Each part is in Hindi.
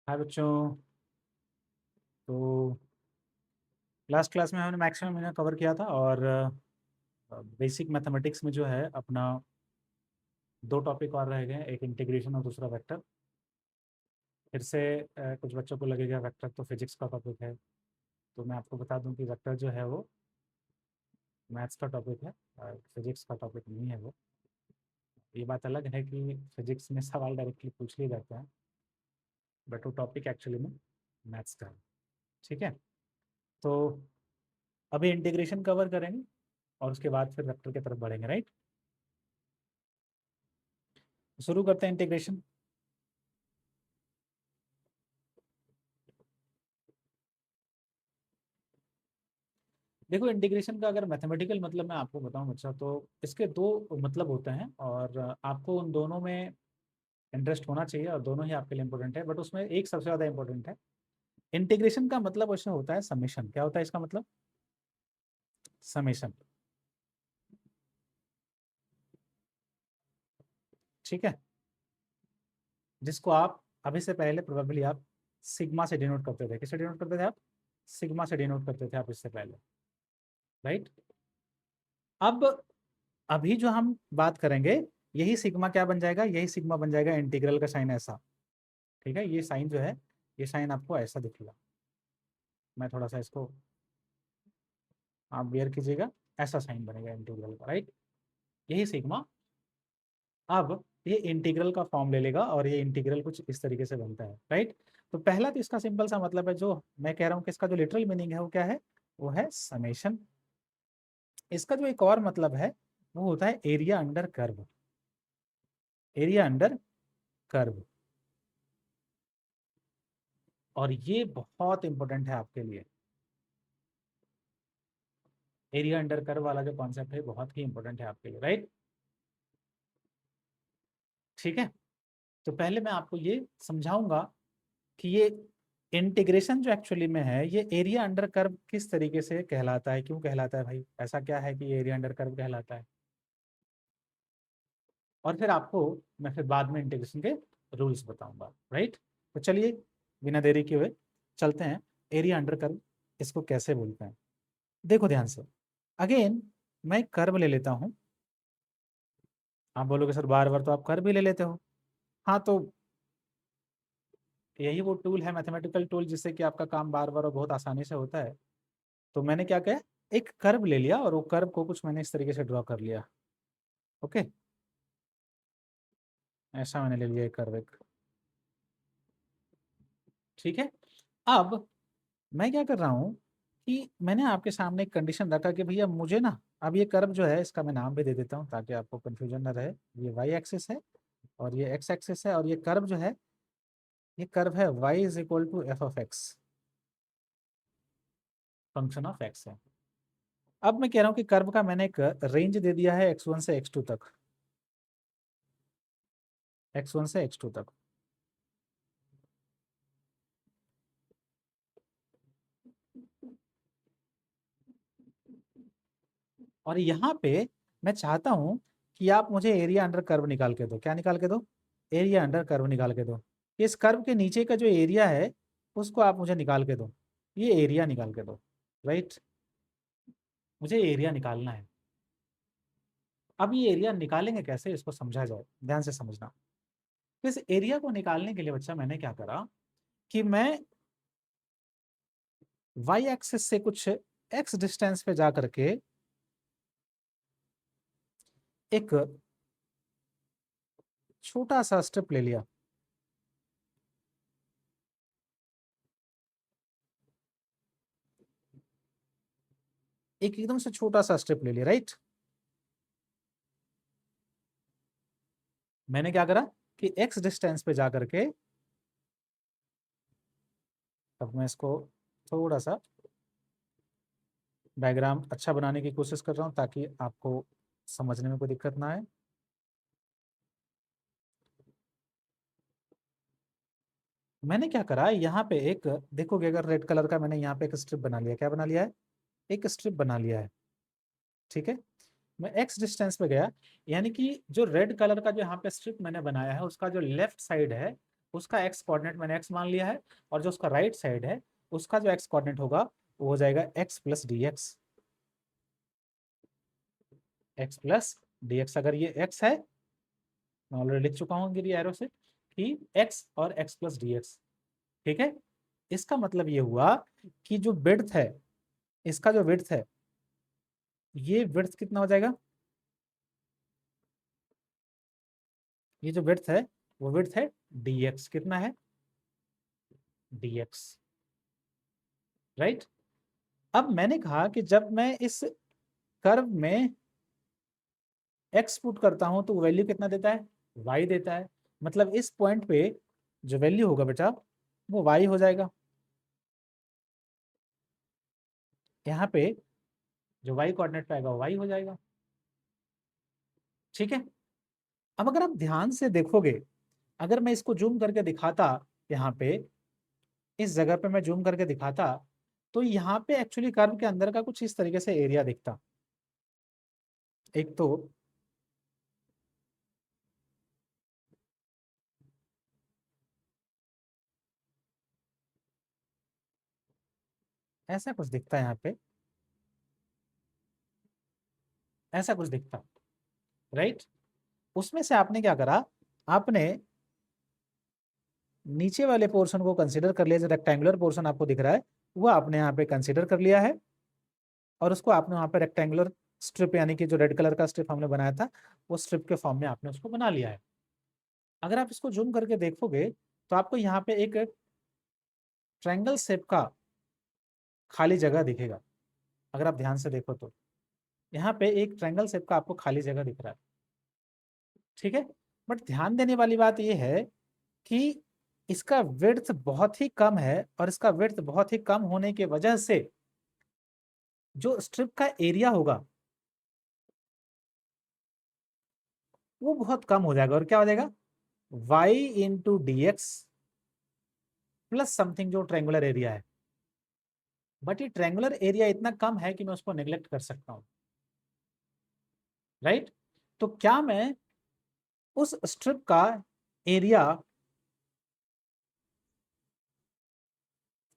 हाय बच्चों। तो लास्ट क्लास में हमने मैक्सिमम कवर किया था और बेसिक मैथमेटिक्स में जो है अपना दो टॉपिक और रह गए, एक इंटीग्रेशन और दूसरा वेक्टर। फिर से कुछ बच्चों को लगेगा वेक्टर तो फिजिक्स का टॉपिक है, तो मैं आपको बता दूं कि वेक्टर जो है वो मैथ्स का टॉपिक है और फिजिक्स का टॉपिक नहीं है वो। ये बात अलग है कि फिजिक्स में सवाल डायरेक्टली पूछ लिए जाते हैं, बट वो टॉपिक एक्चुअली में मैथ्स का है। ठीक है, तो अभी इंटीग्रेशन कवर करेंगे और उसके बाद फिर वेक्टर की तरफ बढ़ेंगे। राइट, शुरू करते हैं इंटीग्रेशन। देखो, इंटीग्रेशन का अगर मैथमेटिकल मतलब मैं आपको बताऊं बच्चा, तो इसके दो मतलब होते हैं और आपको उन दोनों में इंटरेस्ट होना चाहिए और दोनों ही आपके लिए इंपॉर्टेंट है, बट उसमें एक सबसे ज़्यादा इंपॉर्टेंट है। इंटीग्रेशन का मतलब उसमें होता है समेशन। क्या होता है इसका मतलब? समेशन। ठीक है, जिसको आप अभी से पहले प्रोबेबली आप सिग्मा से डिनोट करते थे। किससे डिनोट करते थे आप? सिग्मा से डिनोट करते थे आप इससे पहले। राइट, अब अभी जो हम बात करेंगे, यही सिग्मा क्या बन जाएगा? यही सिग्मा बन जाएगा इंटीग्रल का साइन ऐसा। ठीक है, ये साइन जो है, ये साइन आपको ऐसा दिखेगा। मैं थोड़ा सा इसको आप बेयर कीजिएगा, ऐसा साइन बनेगा इंटीग्रल का। राइट, यही सिग्मा अब ये इंटीग्रल का फॉर्म ले लेगा और ये इंटीग्रल कुछ इस तरीके से बनता है। राइट, तो पहला तो इसका सिंपल सा मतलब है, जो मैं कह रहा हूँ कि इसका जो लिटरल मीनिंग है वो क्या है? वो है समेशन। इसका जो एक और मतलब है वो होता है area under curve. Area under curve, और ये बहुत इंपॉर्टेंट है आपके लिए। एरिया अंडर कर्व वाला जो कॉन्सेप्ट है बहुत ही इंपॉर्टेंट है आपके लिए। राइट, ठीक है, तो पहले मैं आपको ये समझाऊंगा कि ये इंटीग्रेशन जो एक्चुअली में है, ये एरिया अंडर कर्व किस तरीके से कहलाता है, क्यों कहलाता है भाई, ऐसा क्या है कि एरिया अंडर कर्व कहलाता है। और फिर आपको मैं फिर बाद में इंटीग्रेशन के रूल्स बताऊंगा। राइट, तो चलिए बिना देरी के हुए चलते हैं। एरिया अंडर कर्व इसको कैसे बोलते हैं, देखो ध्यान से। अगेन मैं कर्व ले लेता हूं। आप बोलोगे सर बार बार तो आप कर्व भी ले लेते हो। हाँ, तो यही वो टूल है, मैथमेटिकल टूल, जिससे कि आपका काम बार बार और बहुत आसानी से होता है। तो मैंने क्या किया, एक कर्व ले लिया और वो कर्व को कुछ मैंने इस तरीके से ड्रॉ कर लिया। ओके, ऐसा मैंने ले लिया एक कर्व एक। ठीक है, अब मैं क्या कर रहा हूँ कि मैंने आपके सामने एक कंडीशन रखा कि भैया मुझे ना, अब ये कर्व जो है इसका मैं नाम भी दे देता हूँ ताकि आपको कंफ्यूजन ना रहे। ये वाई एक्सिस है और ये एक्स एक्सिस है, और ये कर्व जो है, ये कर्व है y is equal to f of x, function of x है। अब मैं कह रहा हूँ कि कर्व का मैंने एक रेंज दे दिया है x1 से x2 तक। x1 से x2 तक, और यहाँ पे मैं चाहता हूँ कि आप मुझे एरिया अंडर कर्व निकाल के दो। क्या निकाल के दो? एरिया अंडर कर्व निकाल के दो। इस कर्व के नीचे का जो एरिया है उसको आप मुझे निकाल के दो, ये एरिया निकाल के दो। राइट, मुझे एरिया निकालना है। अब ये एरिया निकालेंगे कैसे, इसको समझा जाए, ध्यान से समझना। इस एरिया को निकालने के लिए बच्चा मैंने क्या करा कि मैं वाई एक्सिस से कुछ एक्स डिस्टेंस पे जा करके एक छोटा सा स्टेप ले लिया। एक एकदम से छोटा सा स्टेप ले लिया। राइट, मैंने क्या करा कि एक्स डिस्टेंस पे जा करके, अब मैं इसको थोड़ा सा डायग्राम अच्छा बनाने की कोशिश कर रहा हूँ ताकि आपको समझने में कोई दिक्कत ना आए। मैंने क्या करा, यहाँ पे एक देखोगे, अगर रेड कलर का मैंने यहाँ पे एक स्ट्रिप बना लिया। क्या बना लिया है? एक स्ट्रिप बना लिया है। ठीक है, मैं एक्स डिस्टेंस पे गया, यानी कि जो रेड कलर का जो यहाँ पे स्ट्रिप मैंने बनाया है उसका जो लेफ्ट साइड है उसका एक्स कोऑर्डिनेट मैंने एक्स मान लिया है, और जो उसका राइट साइड है उसका जो एक्स कोऑर्डिनेट होगा वो हो जाएगा x plus D x. X plus D x, अगर ये एक्स है मैं ऑलरेडी लिख चुका हूँ गिरी एरो से कि एक्स और एक्स प्लस डी एक्स। ठीक है, इसका मतलब ये हुआ कि जो विड्थ है, इसका जो विड्थ है, ये विड्थ कितना हो जाएगा, ये जो विड्थ है वो विड्थ है dx, कितना है dx, राइट। अब मैंने कहा कि जब मैं इस कर्व में x पुट करता हूं तो वैल्यू कितना देता है, y देता है। मतलब इस पॉइंट पे जो वैल्यू होगा बेटा वो y हो जाएगा। यहाँ पे जो y कोऑर्डिनेट पे आएगा वो y हो जाएगा। ठीक है, अब अगर आप ध्यान से देखोगे, अगर मैं इसको जूम करके दिखाता, यहाँ पे इस जगह पे मैं जूम करके दिखाता, तो यहाँ पे एक्चुअली कर्व के अंदर का कुछ इस तरीके से एरिया दिखता। एक तो ऐसा कुछ दिखता है, यहाँ पे ऐसा कुछ दिखता, राइट। उसमें से आपने क्या करा, आपने नीचे वाले पोर्शन को कंसीडर कर लिया, जो रेक्टेंगुलर पोर्शन आपको दिख रहा है वो आपने यहाँ पे कंसीडर कर लिया है, और उसको आपने वहाँ पे रेक्टेंगुलर स्ट्रिप यानी कि जो रेड कलर का स्ट्रिप हमने बनाया था वो स्ट्रिप के फॉर्म में आपने उसको बना लिया है। अगर आप इसको जूम करके देखोगे तो आपको यहाँ पे एक ट्रायंगल शेप का खाली जगह दिखेगा। अगर आप ध्यान से देखो तो यहाँ पे एक ट्रायंगल शेप का आपको खाली जगह दिख रहा है। ठीक है, बट ध्यान देने वाली बात यह है कि इसका विड्थ बहुत ही कम है, और इसका विड्थ बहुत ही कम होने की वजह से जो स्ट्रिप का एरिया होगा वो बहुत कम हो जाएगा, और क्या हो जाएगा y into D x plus something जो ट्रायंगुलर एरिया है। बट ये ट्रायंगुलर एरिया इतना कम है कि मैं उसको नेग्लेक्ट कर सकता हूं, राइट। तो क्या मैं उस स्ट्रिप का area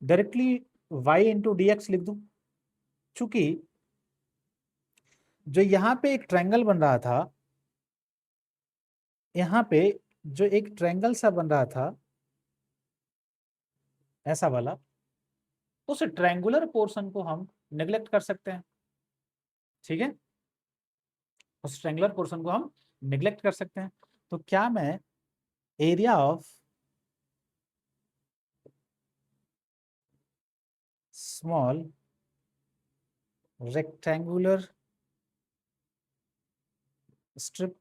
directly y into D x लिख दूं? चूंकि जो यहाँ पे एक ट्रायंगल बन रहा था, यहाँ पे जो एक ट्रायंगल सा बन रहा था ऐसा वाला, उस ट्रायंगुलर पोर्शन को हम नेग्लेक्ट कर सकते हैं। ठीक है, उस ट्रायंगुलर पोर्शन को हम नेग्लेक्ट कर सकते हैं। तो क्या मैं area of small rectangular strip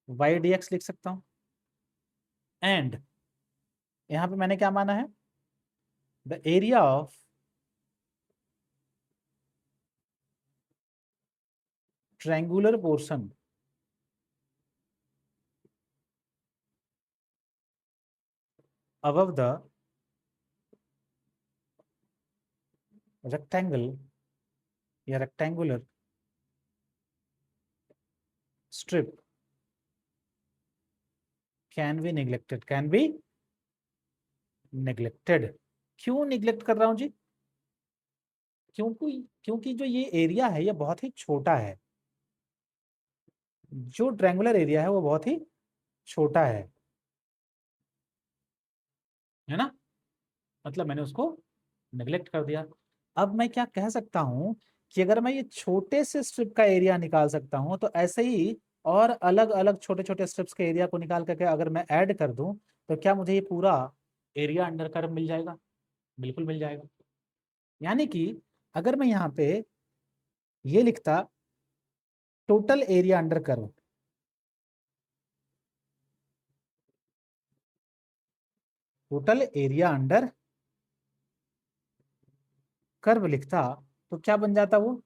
y d x लिख सकता हूं? एंड यहां पे मैंने क्या माना है, the area of triangular portion above the rectangle या rectangular strip can be neglected, can be neglected। क्यों निग्लेक्ट कर रहा हूं जी? क्योंकि क्योंकि जो ये एरिया है ये बहुत ही छोटा है, जो ट्रायंगुलर एरिया है वो बहुत ही छोटा है ना। मतलब मैंने उसको नेग्लेक्ट कर दिया। अब मैं क्या कह सकता हूं कि अगर मैं ये छोटे से स्ट्रिप का एरिया निकाल सकता हूं, तो ऐसे ही और अलग अलग छोटे छोटे स्ट्रिप्स के एरिया को निकाल करके अगर मैं ऐड कर दूं तो क्या मुझे ये पूरा एरिया अंडर कर्व मिल जाएगा? बिल्कुल मिल जाएगा। यानी कि अगर मैं यहाँ पे ये लिखता total area under curve, total area under curve लिखता, तो क्या बन जाता वो,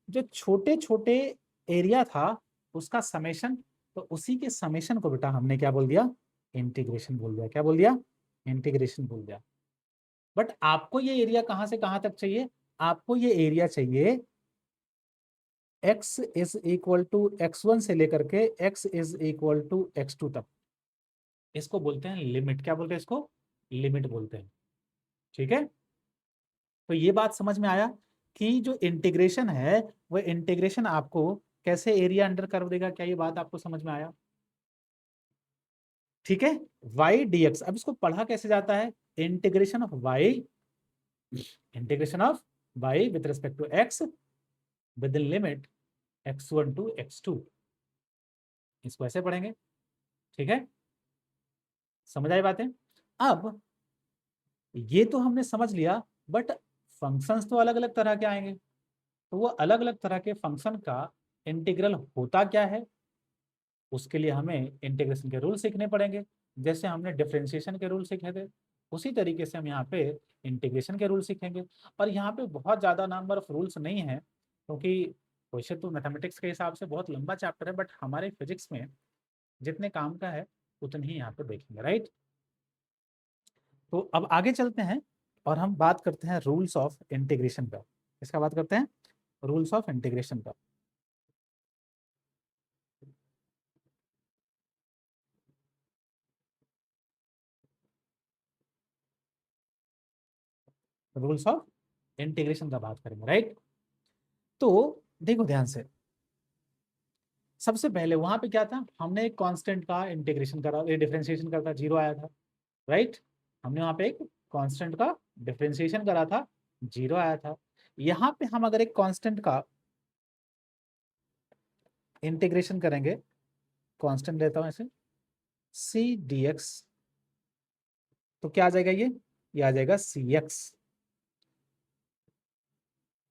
जो छोटे छोटे एरिया था उसका समेशन, तो उसी के समेशन को बेटा हमने क्या बोल दिया, इंटीग्रेशन बोल दिया। क्या बोल दिया? इंटीग्रेशन बोल दिया। बट आपको ये एरिया कहां से कहां तक चाहिए? आपको ये एरिया चाहिए x is equal to x1 से लेकर के x is equal to x2 तक, इसको बोलते हैं लिमिट। क्या बोलते हैं इसको? लिमिट बोलते हैं। ठीक है, तो ये बात समझ में आया कि जो इंटीग्रेशन है वो इंटीग्रेशन आपको कैसे एरिया अंडर कर्व देगा। क्या ये बात आपको समझ में आया? ठीक है, y dx। अब इसको पढ़ा कैसे जाता है? Integration of y, integration of y with respect to x within limit x1 to x2, इसको ऐसे पढ़ेंगे। ठीक है, समझ आई बातें? अब ये तो हमने समझ लिया, बट फंक्शंस तो अलग अलग तरह के आएंगे, तो वो अलग अलग तरह के फंक्शन का इंटीग्रल होता क्या है, उसके लिए हमें इंटीग्रेशन के रूल सीखने पड़ेंगे। जैसे हमने डिफरेंशिएशन के रूल सीखे थे, उसी तरीके से हम यहाँ पे इंटीग्रेशन के रूल सीखेंगे। और यहाँ पे बहुत ज़्यादा नंबर ऑफ रूल्स नहीं है, क्योंकि वैसे तो मैथमेटिक्स के हिसाब से बहुत लंबा चैप्टर है, बट हमारे फिजिक्स में जितने काम का है उतने ही यहाँ पे देखेंगे, राइट। तो अब आगे चलते हैं और हम बात करते हैं रूल्स ऑफ इंटीग्रेशन का। इसका बात करते हैं रूल्स ऑफ इंटीग्रेशन का। रूल्स ऑफ इंटीग्रेशन का बात करेंगे, राइट। तो देखो ध्यान से, सबसे पहले वहां पे क्या था, हमने एक कांस्टेंट का इंटीग्रेशन करा, डिफरेंशिएशन करा था, 0 आया था, राइट। हमने वहां पे एक कांस्टेंट का डिफरेंशिएशन करा था, 0 आया था। यहाँ पे हम अगर एक कांस्टेंट का इंटीग्रेशन करेंगे, कांस्टेंट लेता हूं ऐसे सी डी एक्स, तो क्या आ जाएगा? ये आ जाएगा सी एक्स।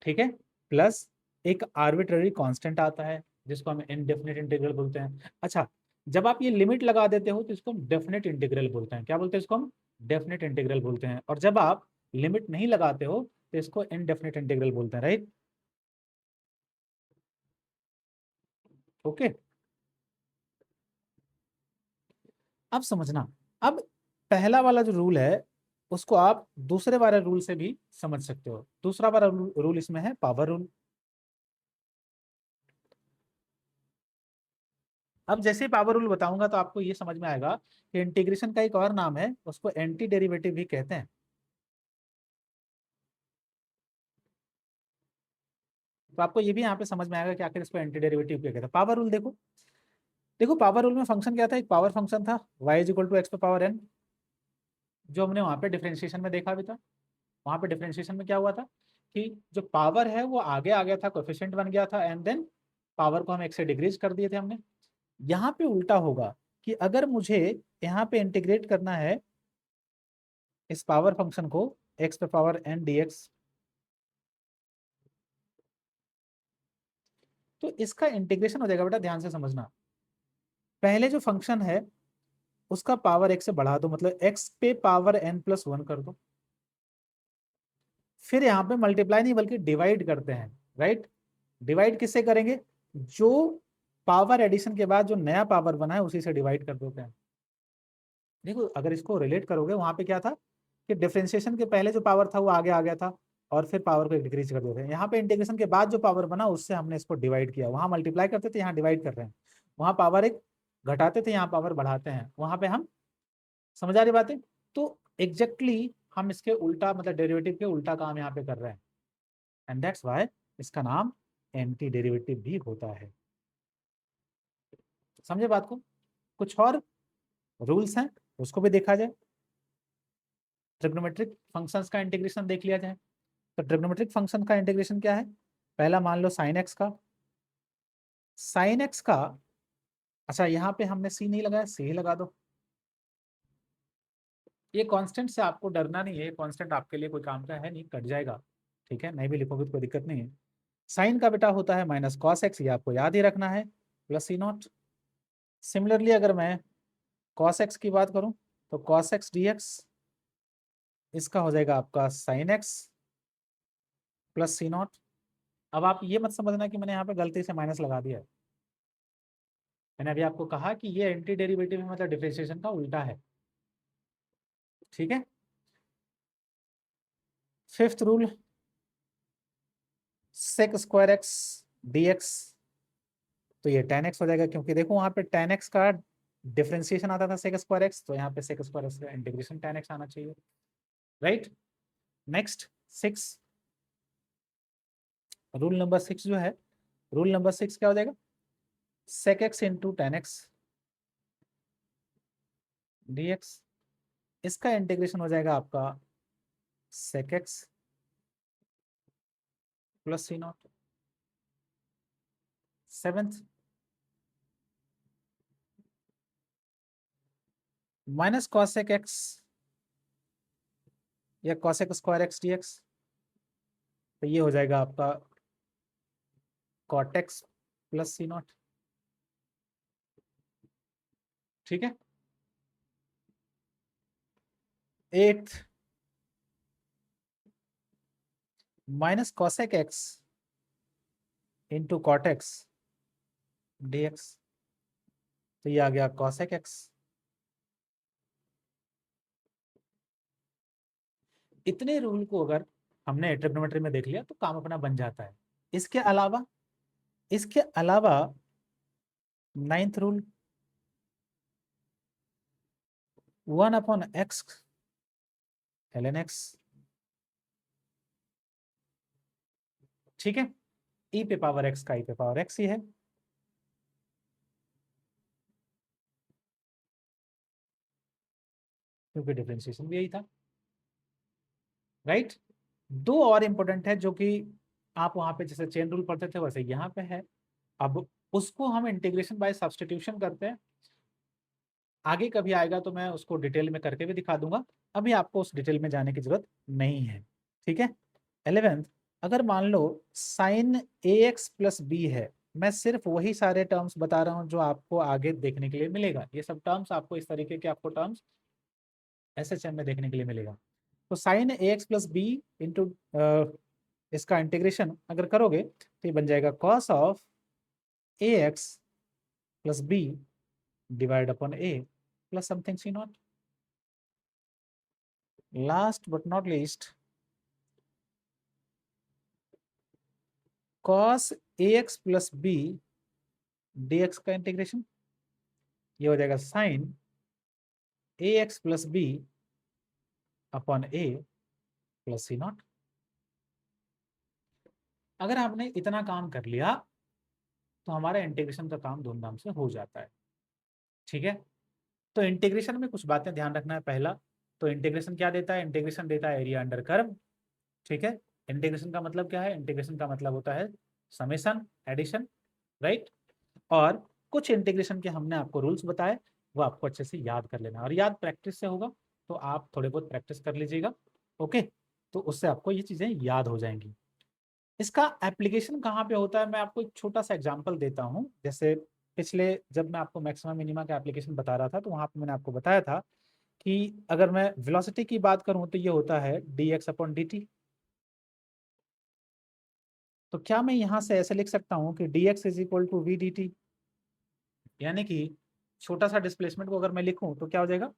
ठीक है, प्लस एक आर्बिट्ररी कांस्टेंट आता है जिसको हम इनडेफिनेट इंटीग्रल बोलते हैं। अच्छा, जब आप ये लिमिट लगा देते हो तो इसको हम डेफिनेट इंटीग्रल बोलते हैं। क्या बोलते हैं इसको? हम डेफिनेट इंटीग्रल बोलते हैं। और जब आप लिमिट नहीं लगाते हो तो इसको इनडेफिनेट इंटीग्रल बोलते हैं, राइट। ओके, अब समझना। अब पहला वाला जो रूल है उसको आप दूसरे वाले रूल से भी समझ सकते हो। दूसरा वाला रूल इसमें है पावर रूल। अब जैसे पावर रूल बताऊंगा तो आपको ये समझ में आएगा कि इंटीग्रेशन का एक और नाम है, उसको एंटी डेरिवेटिव भी कहते हैं। तो आपको ये भी यहाँ पे समझ में आएगा कि आखिर इसको एंटी डेरिवेटिव क्या कहते हैं। पावर रूल देखो, देखो पावर रूल में फंक्शन क्या था? एक पावर फंक्शन था y is equal to x पे पावर n, जो हमने वहाँ पे डिफरेंशिएशन में देखा भी था। वहाँ पे डिफरेंशिएशन में क्या हुआ था कि जो पावर है वो आगे आ गया था, कोएफिशिएंट बन गया था, एंड देन पावर को हम एक से डिक्रीज कर दिए थे हमने। यहाँ पे उल्टा होगा कि अगर मुझे यहाँ पे इंटीग्रेट करना है इस पावर फंक्शन को x पे पावर n dx, तो इसका इंटीग्रेशन हो जाएगा। बेटा ध्यान से समझना, पहले जो फंक्शन है उसका पावर x से बढ़ा दो, मतलब x पे पावर n+1 कर दो। फिर यहाँ पे मल्टीप्लाई नहीं बल्कि डिवाइड करते हैं, राइट। डिवाइड किससे करेंगे? जो पावर एडिशन के बाद जो नया पावर बना है उसी से डिवाइड कर देते हैं। देखो अगर इसको रिलेट करोगे, वहां पे क्या था कि डिफरेंशिएशन के पहले जो पावर था वो आगे आ गया था और फिर पावर को डिक्रीज कर देते हैं। यहाँ पे इंटीग्रेशन के बाद जो पावर बना उससे हमने इसको डिवाइड किया। वहां मल्टीप्लाई करते थे, यहाँ डिवाइड कर रहे हैं। वहां पावर एक घटाते थे, यहाँ पावर बढ़ाते हैं। वहां पे हम, समझ आ रही बातें? तो एग्जैक्टली हम इसके उल्टा, मतलब डेरिवेटिव के उल्टा काम यहाँ पे कर रहे हैं, एंड दैट्स व्हाई इसका नाम एंटी डेरिवेटिव भी होता है। समझे बात को? कुछ और रूल्स हैं उसको भी देखा जाए। ट्रिग्नोमेट्रिक फंक्शंस का इंटीग्रेशन देख लिया जाए। तो ट्रिग्नोमेट्रिक फंक्शन का इंटीग्रेशन क्या है? पहला मान लो साइन एक्स का, साइन एक्स का, अच्छा यहाँ पे हमने सी नहीं लगाया, सी ही लगा दो। ये कांस्टेंट से आपको डरना नहीं है, कांस्टेंट आपके लिए कोई काम का है नहीं, कट जाएगा। ठीक है, नहीं भी लिखोगे तो कोई दिक्कत नहीं है। साइन का बेटा होता है माइनस कॉस एक्स, ये आपको याद ही रखना है, प्लस सी नॉट। सिमिलरली अगर मैं कॉस एक्स की बात करूं तो कॉस एक्स डी एक्स, इसका हो जाएगा आपका sine x plus c nought. अब आप ये मत समझना कि मैंने यहाँ पे गलती से माइनस लगा दिया है। मैंने अभी आपको कहा कि ये एंटी डेरिवेटिव है, मतलब डिफरेंशिएशन का उल्टा है। ठीक है, fifth rule, sec square x dx, तो ये tan x हो जाएगा, क्योंकि देखो वहां पे tan x का डिफरेंशिएशन आता था sec स्क्वायर x, तो यहाँ पे sec स्क्वायर x का इंटीग्रेशन tan x आना चाहिए, राइट। नेक्स्ट 6, रूल नंबर 6 जो है, रूल नंबर 6 क्या हो जाएगा, sec x into tan x dx, इसका इंटीग्रेशन हो जाएगा आपका sec x plus c nought. 7th minus cosec x या cosec स्क्वायर x dx, तो ये हो जाएगा आपका cot x plus c nought, ठीक है। 8th minus cosec x into cot x dx, तो ये आ गया cosec x। इतने रूल को अगर हमने ट्रिग्नोमेट्री में देख लिया तो काम अपना बन जाता है। इसके अलावा 9th rule, 1/x ln x, ठीक है। e पे पावर x का e पे पावर x ही है, क्योंकि डिफरेंशिएशन भी यही था, राइट। दो और इंपॉर्टेंट है जो कि आप वहां पे जैसे चेन रूल पढ़ते थे वैसे यहाँ पे है। अब उसको हम इंटीग्रेशन बाय सब्स्टिट्यूशन करते हैं, आगे कभी आएगा तो मैं उसको डिटेल में करके भी दिखा दूंगा, अभी आपको उस डिटेल में जाने की जरूरत नहीं है, ठीक है। 11th, अगर मान लो sign a x plus B है, मैं सिर्फ वही सारे टर्म्स बता रहा हूँ जो आपको आगे देखने के लिए मिलेगा, ये सब टर्म्स आपको इस तरीके के आपको टर्म्स एसएचएम में देखने के लिए मिलेगा। तो sine a x plus b into इसका इंटीग्रेशन अगर करोगे तो ये बन जाएगा cos of a x plus b divide upon a plus something c nought. Last but not least, cos a x plus b d x का इंटीग्रेशन, ये हो जाएगा sine a x plus b upon a plus c nought. अगर आपने इतना काम कर लिया तो हमारा इंटीग्रेशन का काम धूमधाम से हो जाता है, ठीक है। तो इंटीग्रेशन में कुछ बातें ध्यान रखना है। पहला तो इंटीग्रेशन क्या देता है, इंटीग्रेशन देता है एरिया अंडर कर्व, ठीक है। इंटीग्रेशन का मतलब क्या है, इंटीग्रेशन का मतलब होता है समेशन, एडिशन, राइट। और कुछ इंटीग्रेशन के हमने आपको रूल्स बताए, वो आपको अच्छे से याद कर लेना, और याद प्रैक्टिस से होगा, तो आप थोड़े बहुत प्रैक्टिस कर लीजिएगा, ओके। तो उससे आपको ये चीजें याद हो जाएंगी। इसका एप्लीकेशन कहाँ पे होता है, मैं आपको एक छोटा सा एग्जांपल देता हूँ। जैसे पिछले जब मैं आपको मैक्सिमम मिनिमा का एप्लीकेशन बता रहा था तो वहां पे मैंने आपको बताया था कि अगर मैं वेलोसिटी की बात करूं तो ये होता है dx अपॉन dt। तो क्या मैं यहां से ऐसे लिख सकता हूं कि dx is equal to v dt, यानी कि छोटा सा डिस्प्लेसमेंट को अगर मैं लिखूं तो क्या हो जाएगा,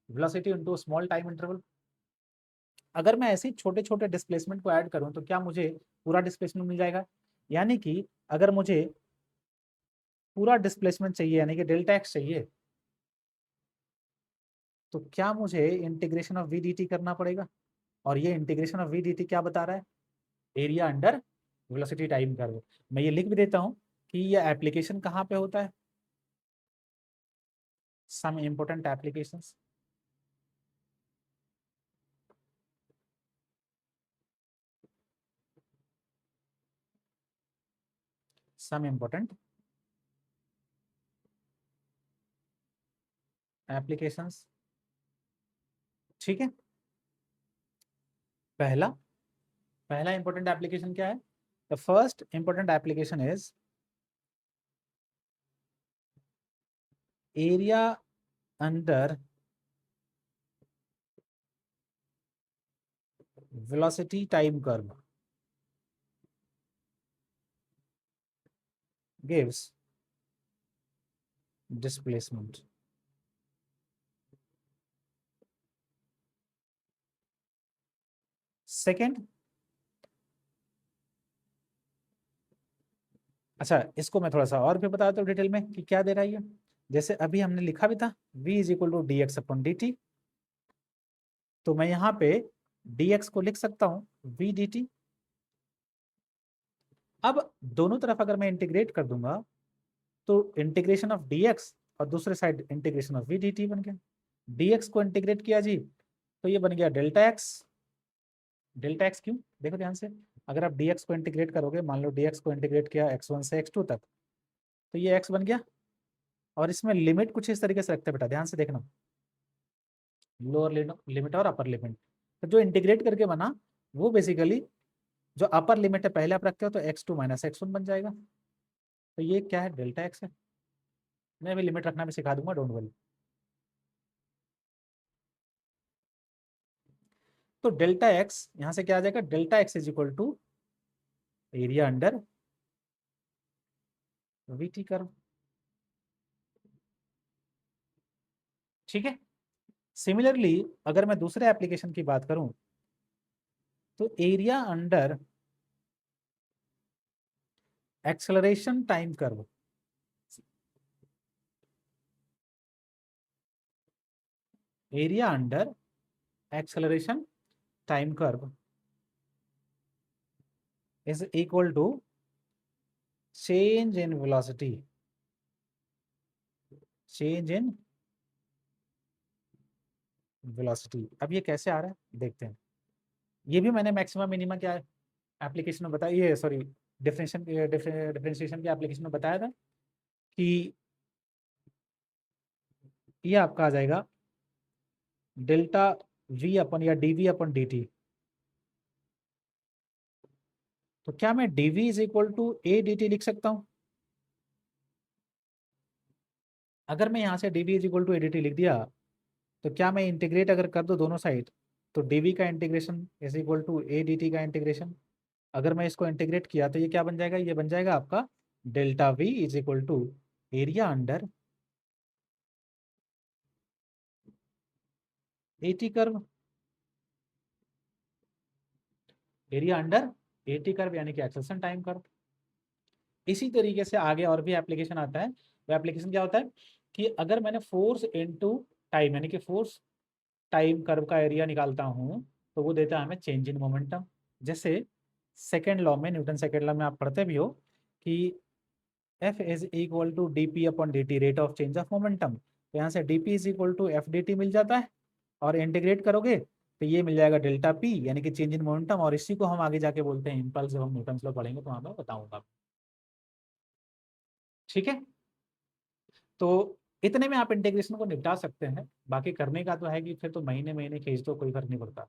velocity into small time interval. अगर मैं ऐसे ही छोटे छोटे डिस्प्लेसमेंट को ऐड करूं तो क्या मुझे पूरा डिस्प्लेसमेंट मिल जाएगा, यानी कि अगर मुझे पूरा डिस्प्लेसमेंट चाहिए यानी कि डेल्टा एक्स चाहिए, तो क्या मुझे integration of v d t करना पड़ेगा। और ये integration of v d t क्या बता रहा है, area under velocity time curve. मैं ये लिख भी देता हूँ कि ये एप्लीकेशन कहाँ पे होता है, some important applications. Some important applications, ठीक है। पहला पहला इंपॉर्टेंट एप्लीकेशन क्या है, the first important application is area under velocity time curve gives displacement. Second, अच्छा, इसको मैं थोड़ा सा और भी बताता हूँ डिटेल में कि क्या दे रहा है ये। जैसे अभी हमने लिखा भी था v is equal to d x upon D t, तो मैं यहाँ पे dx को लिख सकता हूँ v dt। अब दोनों तरफ अगर मैं इंटीग्रेट कर दूंगा तो इंटीग्रेशन ऑफ dx और दूसरे side integration of v dt बन गया। dx को इंटीग्रेट किया जी तो ये बन गया डेल्टा एक्स। डेल्टा एक्स क्यों, देखो ध्यान से, अगर आप dx को इंटीग्रेट करोगे, मान लो dx को इंटीग्रेट किया x1 से x2 तक, तो ये x बन गया। और इसमें लिमिट कुछ इस तरीके से रखते हैं बेटा, ध्यान से देखना, लोअर लिमिट और अपर लिमिट। तो जो इंटीग्रेट करके बना वो बेसिकली जो अपर लिमिट है पहले आप रखते हो तो x2 माइनस x1 बन जाएगा। तो ये क्या है, डेल्टा एक्स है। मैं भी लिमिट रखना भी सिखा दूंगा, डोंट वरी। तो डेल्टा एक्स यहां से क्या आ जाएगा, delta x is equal to area under v t curve. ठीक है। सिमिलरली अगर मैं दूसरे एप्लीकेशन की बात करूं तो area under acceleration time curve, area under acceleration time curve is equal to change in velocity, change in velocity। अब ये कैसे आ रहा है देखते हैं। ये भी मैंने मैक्सिमम मिनिमा क्या एप्लीकेशन में बताया, ये सॉरी डिफरेंशिएशन के एप्लीकेशन में बताया था कि ये आपका आ जाएगा डेल्टा वी अपन या d v upon d t. तो क्या मैं d v is equal to a d t लिख सकता हूं? अगर मैं यहां से d v is equal to a d t लिख दिया तो क्या मैं इंटीग्रेट अगर कर दूं दोनों साइड तो डी वी का integration is equal to a d t का इंटीग्रेशन, अगर मैं इसको इंटीग्रेट किया तो ये क्या बन जाएगा, ये बन जाएगा आपका delta v is equal to area under a t curve, area under a t curve यानी कि एक्सेलरेशन टाइम कर्व। इसी तरीके से आगे और भी एप्लीकेशन आता है। वो एप्लीकेशन क्या होता है कि अगर मैंने फोर्स इनटू टाइम यानी कि फोर्स टाइम कर्व का एरिया निकालता हूं तो वो देता है हमें चेंज इन मोमेंटम। जैसे सेकेंड लॉ में, न्यूटन सेकेंड लॉ में आप पढ़ते भी हो कि F is equal to D P upon D T, rate of change of momentum. तो यहाँ से D P is equal to F D T मिल जाता है और इंटीग्रेट करोगे तो ये मिल जाएगा डेल्टा पी यानी कि चेंज इन मोमेंटम। और इसी को हम आगे जाके बोलते हैं इम्पल्स, जब हम न्यूटन लॉ पढ़ेंगे तो वहाँ मैं बताऊंगा। ठीक है। तो इतने में आप इंटीग्रेशन को निपटा सकते हैं। बाकी करने का तो है कि फिर तो महीने महीने खींच दो, कोई फर्क नहीं पड़ता,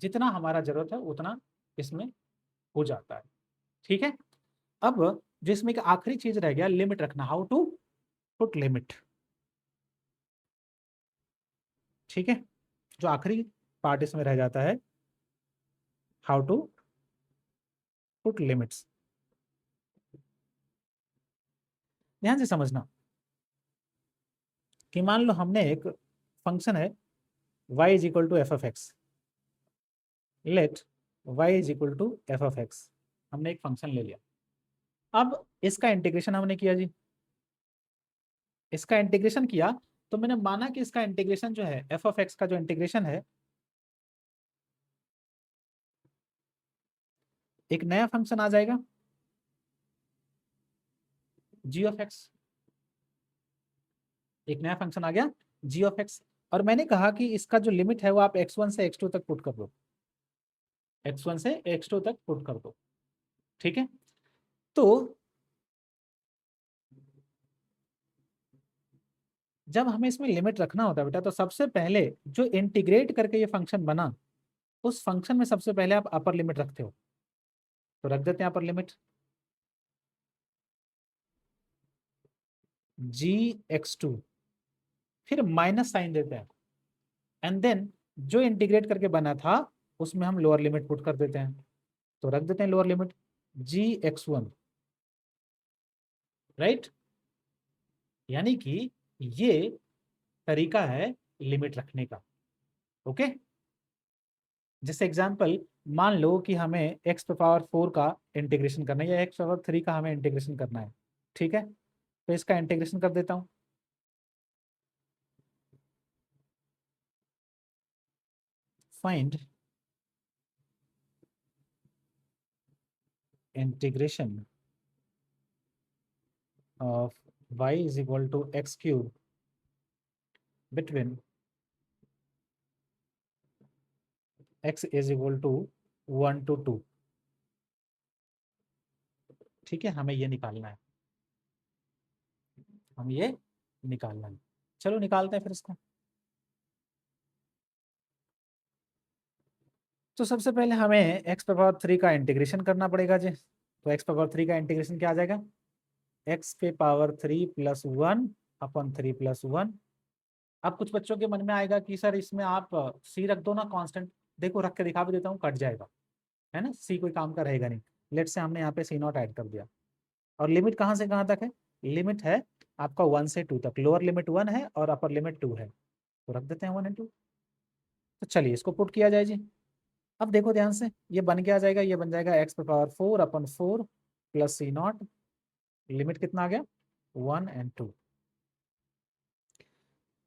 जितना हमारा जरूरत है उतना इसमें हो जाता है। ठीक है। अब जिसमें कि आखिरी चीज रह गया लिमिट रखना, हाउ टू पुट लिमिट। ठीक है। जो आखिरी पार्ट इसमें रह जाता है, हाउ टू पुट लिमिट्स। ध्यान से समझना कि मान लो हमने एक फंक्शन है y is equal to f of x, let y is equal to f of x. हमने एक फंक्शन ले लिया, अब इसका इंटीग्रेशन हमने किया जी, इसका इंटीग्रेशन किया तो मैंने माना कि इसका इंटीग्रेशन जो है एफ ऑफ एक्स का जो इंटीग्रेशन है एक नया फंक्शन आ जाएगा जी ऑफ एक्स, एक नया फंक्शन आ गया जी ऑफ एक्स। और मैंने कहा कि इसका जो लिमिट है वो आप x1 से x2 तक पुट कर दो, x1 से x2 तक पुट कर दो। ठीक है। तो जब हमें इसमें लिमिट रखना होता है बेटा तो सबसे पहले जो इंटीग्रेट करके ये फंक्शन बना उस फंक्शन में सबसे पहले आप अपर लिमिट रखते हो, तो रख देते हैं अपर लिमिट जी x2, फिर माइनस साइन देते हैं एंड देन जो इंटीग्रेट करके बना था उसमें हम लोअर लिमिट पुट कर देते हैं, तो रख देते हैं लोअर लिमिट जी x1। राइट, यानी कि ये तरीका है लिमिट रखने का। ओके। जैसे एग्जांपल मान लो कि हमें x पे पावर 4 का इंटीग्रेशन करना है या x पावर 3 का हमें इंटीग्रेशन करना है, ठीक है। तो इसका इंटीग्रेशन कर देता हूं। Find integration of y is equal to x cube between x is equal to 1 to 2, ठीक है। हमें ये निकालना है, हम ये निकालना है। चलो निकालते हैं फिर इसको। तो सबसे पहले हमें x पावर 3 का इंटीग्रेशन करना पड़ेगा जी। तो x पावर 3 का इंटीग्रेशन क्या आ जाएगा, x पे पावर 3 प्लस 1 अपन 3 प्लस 1। अब कुछ बच्चों के मन में आएगा कि सर इसमें आप c रख दो ना कांस्टेंट। देखो रख के दिखा भी देता हूँ, कट जाएगा, है ना, c कोई काम का रहेगा नहीं। लेट से हमने यहाँ पे c नॉट ऐड कर दिया। और लिमिट कहाँ से कहाँ तक है, लिमिट है आपका 1 से 2 तक। लोअर लिमिट 1 है और अपर लिमिट 2 है, तो रख देते हैं 1 and 2। तो चलिए इसको पुट किया जाए जी। अब देखो ध्यान से, ये बन के आ जाएगा, ये बन जाएगा x पे power 4 upon 4 plus c nought. Limit कितना आ गया, 1 and 2।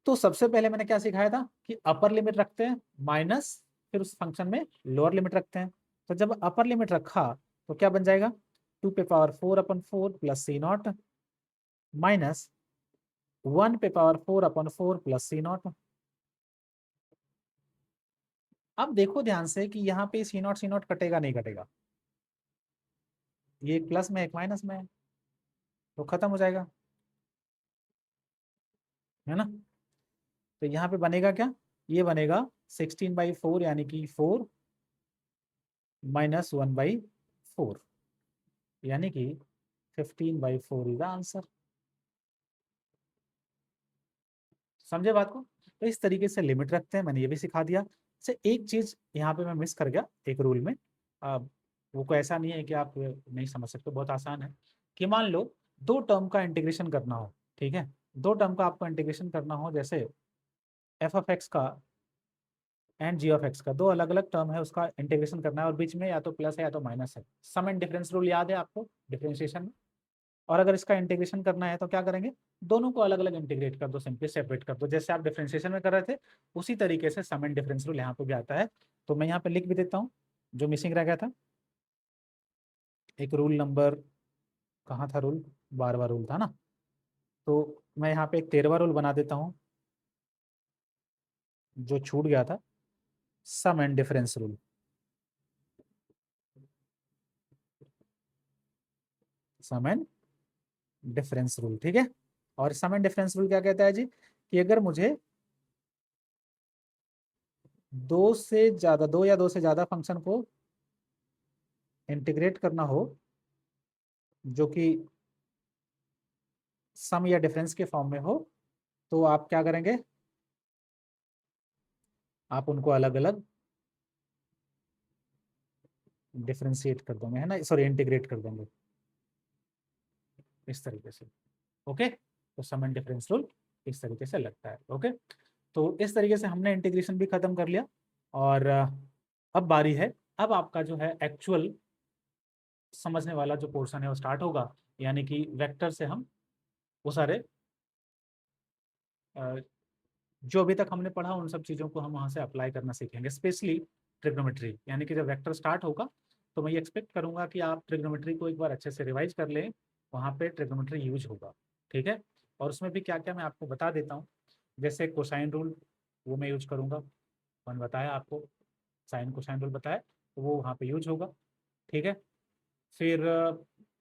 तो सबसे पहले मैंने क्या सिखाया था कि अपर लिमिट रखते हैं माइनस, फिर उस फंक्शन में लोअर लिमिट रखते हैं। तो जब अपर लिमिट रखा तो क्या बन जाएगा, 2 पे power 4 upon 4 plus c nought minus 1 पे power 4 upon 4 plus c nought. अब देखो ध्यान से कि यहाँ पे सी नॉट कटेगा नहीं कटेगा, ये एक प्लस में एक माइनस में है, तो खत्म हो जाएगा, है ना। तो यहाँ पे बनेगा क्या, ये बनेगा 16/4 यानी कि 4 माइनस 1/4 यानी कि 15/4 इज द आंसर। समझे बात को। तो इस तरीके से लिमिट रखते हैं, मैंने ये भी सिखा दिया। से एक चीज यहाँ पे मैं मिस कर गया एक रूल में। वो कोई ऐसा नहीं है कि आप नहीं समझ सकते, बहुत आसान है। कि मान लो दो टर्म का इंटीग्रेशन करना हो, ठीक है, दो टर्म का आपको इंटीग्रेशन करना हो, जैसे एफ ऑफ एक्स का एंड जी ऑफ एक्स का, दो अलग अलग टर्म है, उसका इंटीग्रेशन करना है और बीच में या तो प्लस है या तो माइनस है। सम एंड डिफरेंस रूल याद है आपको डिफरेंशिएशन में। और अगर इसका इंटीग्रेशन करना है तो क्या करेंगे, दोनों को अलग अलग इंटीग्रेट कर दो, सिंपली सेपरेट कर दो, जैसे आप डिफरेंशिएशन में कर रहे थे उसी तरीके से सम एंड डिफरेंस रूल यहाँ पे भी आता है। तो मैं यहाँ पे लिख भी देता हूँ जो मिसिंग रह गया था। एक रूल नंबर कहाँ था, रूल 12वां रूल था ना, तो मैं यहाँ पे एक 13वां रूल बना देता हूँ जो छूट गया था, sum and difference rule. Sum and difference rule, ठीक है। और सम एंड डिफरेंस रूल क्या कहता है जी, कि अगर मुझे दो या दो से ज्यादा फंक्शन को इंटीग्रेट करना हो जो कि सम या डिफरेंस के फॉर्म में हो, तो आप क्या करेंगे, आप उनको अलग अलग डिफरेंशिएट कर देंगे, है ना, सॉरी इंटीग्रेट कर देंगे इस तरीके से। ओके, तो सम एंड डिफरेंस रूल इस तरीके से लगता है। ओके, तो इस तरीके से हमने इंटीग्रेशन भी खत्म कर लिया। और अब बारी है, अब आपका जो है एक्चुअल समझने वाला जो पोर्शन है वो स्टार्ट होगा। यानी कि वेक्टर से हम वो सारे जो अभी तक हमने पढ़ा उन सब चीज़ों को हम वहाँ से अप्लाई करना सीखेंगे, स्पेशली ट्रिग्नोमेट्री। यानी कि जब वेक्टर स्टार्ट होगा तो मैं ये एक्सपेक्ट करूँगा कि आप ट्रिग्नोमेट्री को एक बार अच्छे से रिवाइज कर लें, वहाँ पे ट्रिग्नोमेट्री यूज होगा, ठीक है। और उसमें भी क्या क्या मैं आपको बता देता हूँ, जैसे कोसाइन रूल वो मैं यूज करूँगा, मैंने बताया आपको, साइन कोसाइन रूल बताया, तो वो वहाँ पे यूज होगा, ठीक है। फिर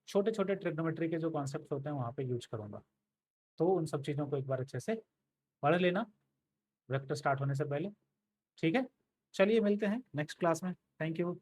छोटे छोटे ट्रिग्नोमेट्री के जो कॉन्सेप्ट होते हैं वहाँ पे यूज करूँगा। तो उन सब चीज़ों को एक बार अच्छे से पढ़ लेना वेक्टर स्टार्ट होने से पहले, ठीक है। चलिए मिलते हैं नेक्स्ट क्लास में, थैंक यू।